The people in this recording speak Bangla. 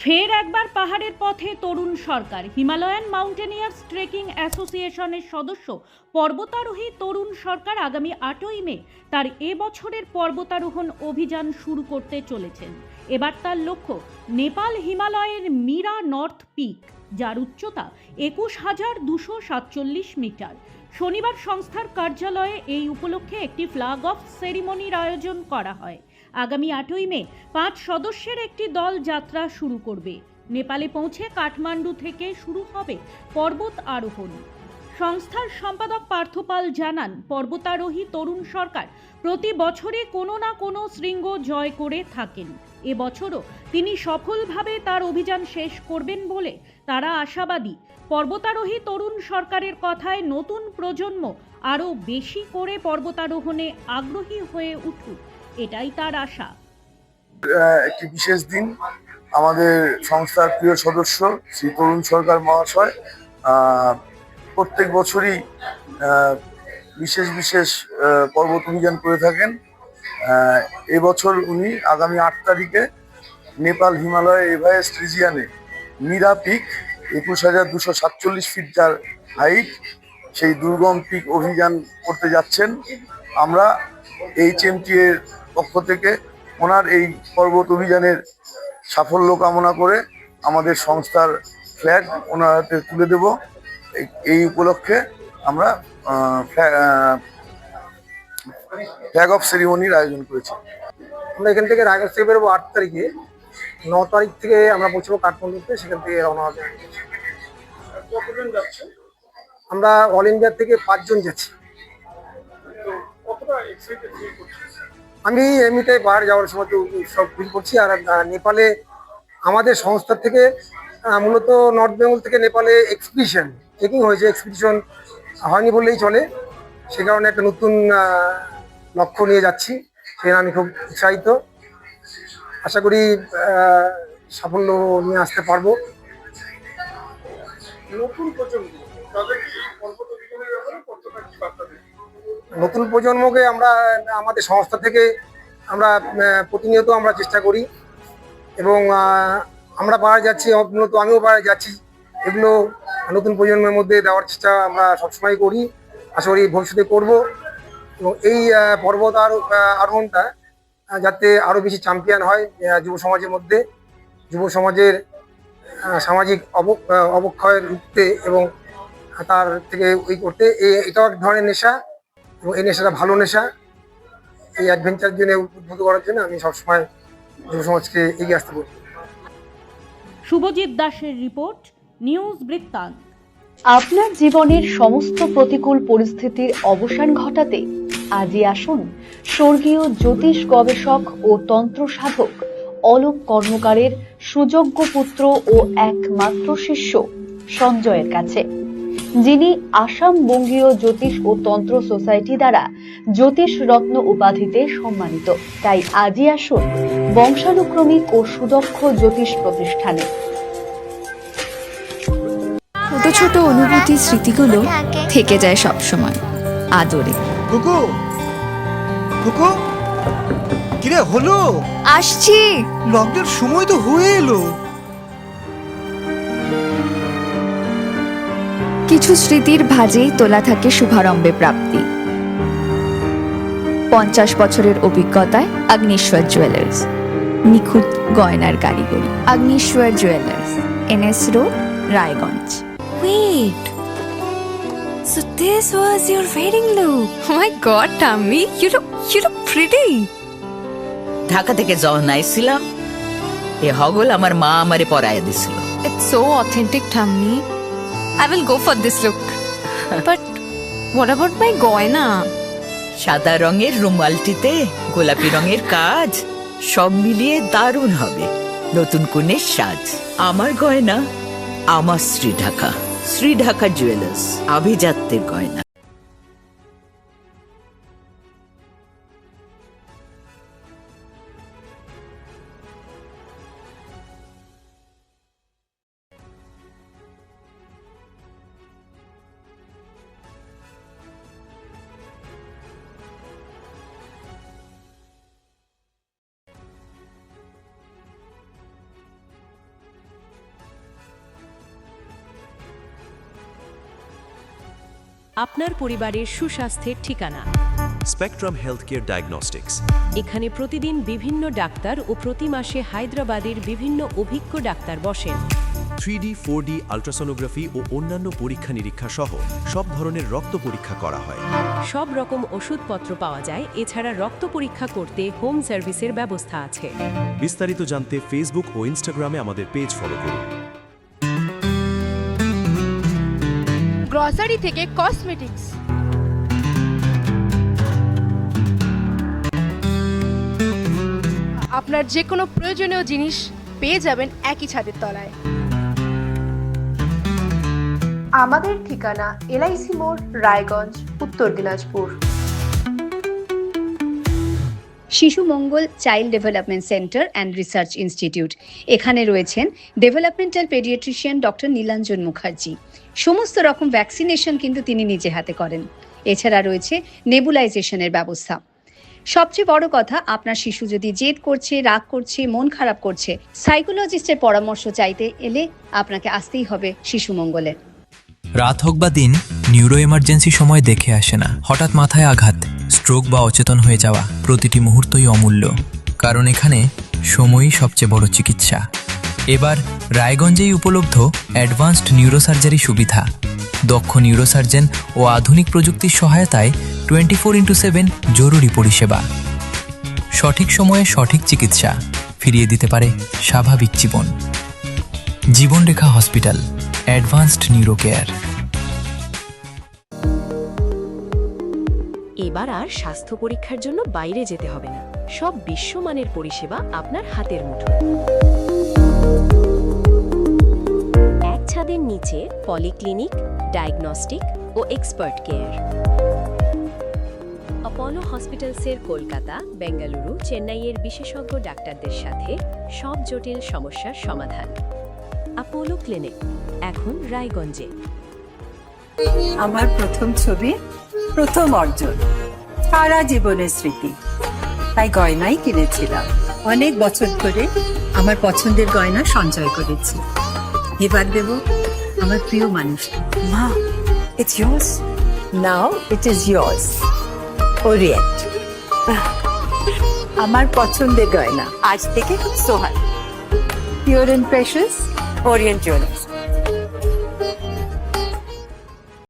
ফের একবার পাহাড়ের পথে তরুণ সরকার। হিমালয়ান মাউন্টেনিয়ার্স ট্রেকিং অ্যাসোসিয়েশনের সদস্য পর্বতারোহী তরুণ সরকার আগামী 8ই মে তার এবছরের পর্বতারোহণ অভিযান শুরু করতে চলেছেন। এবার তার লক্ষ্য নেপাল হিমালয়ের মীরা নর্থ পিক, যার উচ্চতা 21,247 মিটার। শনিবার সংস্থার কার্যালয়ে এই উপলক্ষে একটি ফ্ল্যাগ অফ সেরিমনির আয়োজন করা হয়। আগামী 8ই মে 5 সদস্যের একটি দল যাত্রা শুরু করবে। নেপালে পৌঁছে কাঠমান্ডু থেকে শুরু হবে পর্বত আরোহণ। সংস্থার সম্পাদক পার্থ পাল জানান, পর্বতারোহী তরুণ সরকার প্রতি বছরই কোনো না কোনো শৃঙ্গ জয় করে থাকেন। এবছরও তিনি সফলভাবে তার অভিযান শেষ করবেন বলে তারা আশাবাদী। পর্বতারোহী তরুণ সরকারের কথায় নতুন প্রজন্ম আরও বেশি করে পর্বতারোহণে আগ্রহী হয়ে উঠুক, এটাই তার আশা। একটি বিশেষ দিন। আমাদের সংস্থার প্রিয় সদস্য শ্রী তরুণ সরকার মহাশয় প্রত্যেক বছরই বিশেষ বিশেষ পর্বত অভিযান করে থাকেন। এবছর উনি আগামী 8 তারিখে নেপাল হিমালয় এভারেস্ট রিজিয়নে মীরা পিক, 21,247 ফিট যার হাইট, সেই দুর্গম পিক অভিযান করতে যাচ্ছেন। আমরা HMT এর পক্ষ থেকে ওনার এই পর্বত অভিযানের সাফল্য কামনা করে আমাদের সংস্থার ফ্ল্যাগ ওনার হাতে তুলে দেব। এই উপলক্ষে আমরা ফ্ল্যাগ অফ সেরিমনির আয়োজন করেছি। আমরা এখান থেকে রায়গঞ্জ থেকে বেরোবো 8 তারিখে। 9 তারিখ থেকে আমরা পৌঁছবো কাঠমান্ডুতে, সেখান থেকে রওনা হবে। কতজন যাচ্ছে? আমরা অল ইন্ডিয়া থেকে 5 জন যাচ্ছি। কতটা এক্সাইটেড ফিল করছিস? আমি এমনিতেই পাহাড় যাওয়ার সময় তো সব ফিল করছি। আর নেপালে আমাদের সংস্থা থেকে মূলত নর্থ বেঙ্গল থেকে নেপালে এক্সপিডিশন চেকিং হয়েছে। এক্সপিডিশন হয়নি বললেই চলে। সে কারণে একটা নতুন লক্ষ্য নিয়ে যাচ্ছি, সেখানে আমি খুব উৎসাহিত। আশা করি সাফল্য নিয়ে আসতে পারবো। নতুন প্রজন্ম তাদেরকে এই পর্বত অভিযানের ব্যাপারে কতটা কি বার্তা দেবে? নতুন প্রজন্মকে আমরা আমাদের সংস্থা থেকে আমরা প্রতিনিয়ত আমরা চেষ্টা করি এবং আমরা পাহাড় যাচ্ছি, মূলত আমিও পাহাড়ে যাচ্ছি, এগুলো নতুন প্রজন্মের মধ্যে দেওয়ার চেষ্টা আমরা সবসময় করি। আশা করি ভবিষ্যতে করব এবং এই পর্বত আরোহণটা যাতে আরও বেশি চ্যাম্পিয়ন হয় যুব সমাজের মধ্যে, যুব সমাজের সামাজিক অবক্ষয় রুখতে এবং তার থেকে করতে। এটাও এক ধরনের নেশা এবং এই নেশাটা ভালো নেশা। এই অ্যাডভেঞ্চার জন্য উদ্বুদ্ধ করার জন্য আমি সবসময় যুব সমাজকে এগিয়ে আসতে বলি। শুভজিৎ দাসের রিপোর্ট, নিউজ বৃত্তান্ত। আপনার জীবনের সমস্ত প্রতিকূল পরিস্থিতির অবসান ঘটাতে আজই আসুন স্বর্গীয় জ্যোতিষ গবেষক ও তন্ত্র সাধক অলোক কর্মকারের সুযোগ্য পুত্র ও একমাত্র শিষ্য সঞ্জয়ের কাছে, যিনি আসাম বঙ্গীয় জ্যোতিষ ও তন্ত্র সোসাইটি দ্বারা জ্যোতিষ রত্ন উপাধিতে সম্মানিত। তাই আজই আসুন বংশানুক্রমিক ও সুদক্ষ জ্যোতিষ প্রতিষ্ঠানে। ছোট ছোট অনুভূতি স্মৃতিগুলো থেকে যায় সবসময় আদরে। কুকু কুকু, কিরে হলো? আসছি। লকডাউন সময় তো হয়ে এলো। কিছু স্মৃতির ভাজেই তোলা থাকে শুভারম্ভে প্রাপ্তি। 50 বছরের অভিজ্ঞতায় আগ্নেশ্বর জুয়েলার্স, নিখুঁত গয়নার কারিগরি। Agneshwar jewellers, NS road, Raiganj. Wait, so this was your wedding look? Oh my god, Tammy, you look pretty. Dhaka থেকে যখন আইছিলাম, এ হগল আমার মা আমারে পরাইয়া দিছিল। It's so authentic, Tammy. I will go for this look. But what about my goina? সাদা রঙের রুমালটিতে গোলাপি রঙের কাজ, সব মিলিয়ে দারুণ হবে নতুন কনের সাজ। আমার গয়না আমার শ্রী ঢাকা জুয়েলার্স, আভিজাত্যের গয়না। আপনার পরিবারের সুস্বাস্থ্যের ঠিকানা। Spectrum healthcare diagnostics. এখানে প্রতিদিন বিভিন্ন ডাক্তার ও প্রতি মাসে হায়দ্রাবাদের বিভিন্ন অভিজ্ঞ ডাক্তার বসেন। 3D, 4D আল্ট্রাসোনোগ্রাফি ও অন্যান্য পরীক্ষা নিরীক্ষা সহ সব ধরনের রক্ত পরীক্ষা করা হয়। সব রকম ওষুধপত্র পাওয়া যায়। এছাড়া রক্ত পরীক্ষা করতে হোম সার্ভিসের ব্যবস্থা আছে। বিস্তারিত জানতে ফেসবুক ও ইনস্টাগ্রামে আমাদের পেজ ফলো করুন। গ্রসারি থেকে কসমেটিক্স, আপনার যে কোনো প্রয়োজনীয় জিনিস পেয়ে যাবেন একই ছাদের তলায়। আমাদের ঠিকানা এলআইসি মোড়, Raiganj, Uttar Dinajpur. Shishu Mangal child development centre and research institute. এখানে রয়েছেন developmental paediatrician doctor Nilanjan Mukherjee. সমস্ত রকম ভ্যাকসিনেশন কিন্তু তিনি নিজে হাতে করেন। এছাড়া রয়েছে নেবুলাইজেশনের ব্যবস্থা। সবচেয়ে বড় কথা, আপনার শিশু যদি জেদ করছে, রাগ করছে, মন খারাপ করছে, সাইকোলজিস্টের পরামর্শ চাইতে এলে আপনাকে আসতেই হবে শিশু মঙ্গলে। রাত হোক বা দিন, নিউরো এমার্জেন্সি সময় দেখে আসে না। হঠাৎ মাথায় আঘাত, স্ট্রোক বা অচেতন হয়ে যাওয়া, প্রতিটি মুহূর্তই অমূল্য। কারণ এখানে সময়ই সবচেয়ে বড় চিকিৎসা। এবার রায়গঞ্জেই উপলব্ধ অ্যাডভান্সড নিউরোসার্জারি সুবিধা। দক্ষ নিউরোসার্জন ও আধুনিক প্রযুক্তির সহায়তায় 24x7 জরুরি পরিষেবা। সঠিক সময়ে সঠিক চিকিৎসা ফিরিয়ে দিতে পারে স্বাভাবিক জীবন। জীবনরেখা হসপিটাল, অ্যাডভান্সড নিউরো কেয়ার। এবার আর স্বাস্থ্য পরীক্ষার জন্য বাইরে যেতে হবে না। সব বিশ্বমানের পরিষেবা আপনার হাতের মুঠোয়। এক ছাদের নিচে পলিক্লিনিক, ডায়াগনস্টিক ও এক্সপার্ট কেয়ার। অপোলো হসপিটালসের কলকাতা, বেঙ্গালুরু, চেন্নাইয়ের বিশেষজ্ঞ ডাক্তারদের সাথে সব জটিল সমস্যার সমাধান। অপোলো ক্লিনিক এখন রায়গঞ্জে। আমার প্রথম ছবি, প্রথম অর্জন, সারা জীবনের স্মৃতি, তাই গয়নাই কিনেছিলাম। অনেক বছর ধরে আমার পছন্দের গয়না সঞ্চয় করেছি। এবার দেব আমার প্রিয় মানুষ। মা, it's yours. Now it is yours. Orient. আমার পছন্দের গয়না আজ থেকে সোহান। Pure and precious, Orient Jewelers.